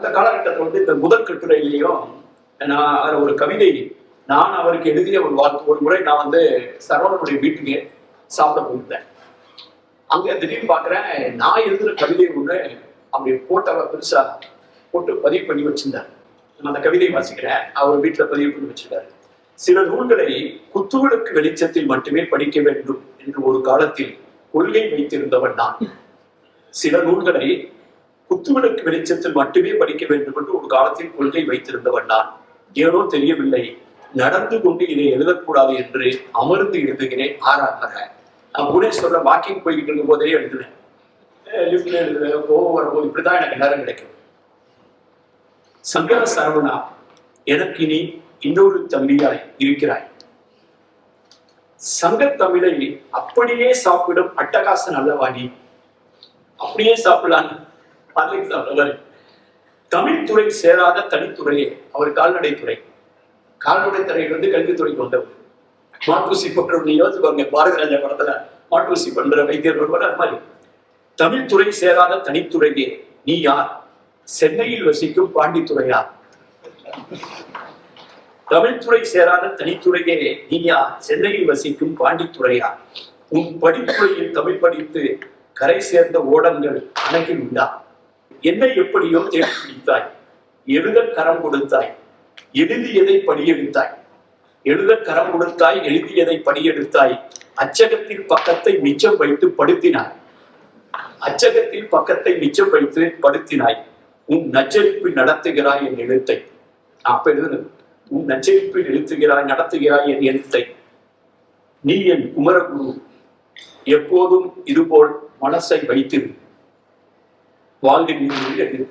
அந்த காலகட்டத்தில் வந்து இந்த முதல் கட்டுரையிலையும் நான் ஒரு கவிதை நான் அவருக்கு எழுதிய ஒரு முறை நான் வந்து சரவணனுடைய வீட்டுக்கு சாப்பிட போயிருந்தேன். அங்க திடீர்னு பாக்குறேன் நான் எழுதுற கவிதை ஒண்ணு அப்படி போட்டவ பெருசா போட்டு பதிவு பண்ணி வச்சிருந்தார். நான் அந்த கவிதையை வாசிக்கிறேன். அவர் வீட்டுல பதிவு பண்ணி வச்சிருக்காரு. சில நூல்களை குத்துவிளக்கு வெளிச்சத்தில் மட்டுமே படிக்க வேண்டும் என்று ஒரு காலத்தில் கொள்கை வைத்திருந்தவன் நான். சில நூல்களை குத்துவிளக்கு வெளிச்சத்தில் மட்டுமே படிக்க வேண்டும் என்று ஒரு காலத்தில் கொள்கை வைத்திருந்தவன் நான். ஏனோ தெரியவில்லை, நடந்து கொண்டு இதை எழுதக்கூடாது என்று அமர்ந்து எழுதுகிறேன். ஆறாக நான் புவனேஸ்வரர்ல வாக்கிங் போய்கிட்டு இருக்கும் போதே எழுதுவேன், லிப்ட்ல எழுதுவேன், கோவம் வரும்போது இப்படிதான் எனக்கு நேரம் கிடைக்கும். சங்கர சரவணா, எனக்கு இனி இன்னொரு தம்பியாய் இருக்கிறாய். சங்க தமிழை அப்படியே சாப்பிடும் அட்டகாசன் அல்லவாணி, அப்படியே சாப்பிடலாம். தமிழ் துறை சேராத தனித்துறையே அவர் கால்நடை துறை. கால்நடை துறையிலிருந்து கல்வித்துறைக்கு வந்தவர். மாட்டூசி பண்றவங்க யோசிப்பாங்க, பாரதிராஜா படத்துல மாட்டூசி பண்ற வைத்தியர் ஒருவர். அது மாதிரி தமிழ் துறை சேராத தனித்துறையே நீ யார்? சென்னையில் வசிக்கும் பாண்டித்துறையா? தமிழ்துறை சேராத தனித்துறையே நீ யார்? சென்னையில் வசிக்கும் பாண்டித்துறையா? உன் படித்துறையில் தமிழ் படித்து கரை சேர்ந்த ஓடங்கள் அணகில் உண்டா? என்னை எப்படியோ தேடி பிடித்தாய், எழுத கரம் கொடுத்தாய், எழுதியதை படியெடுத்தாய். எழுத கரம் கொடுத்தாய், எழுதியதை படியெடுத்தாய். அச்சகத்தில் பக்கத்தை மிச்சம் வைத்து படுத்தினாய். அச்சகத்தில் பக்கத்தை மிச்சம் வைத்து படுத்தினாய். உன் நச்சரிப்பில் நடத்துகிறாய் என் எழுத்தை. அப்ப எழுதுனது, உன் நச்சரிப்பில் எழுத்துகிறாய் நடத்துகிறாய் என் எழுத்தை. நீ என் குமரகுரு, எப்போதும் இதுபோல் மனசை வைத்திரு. வாழ்வில் எழுது.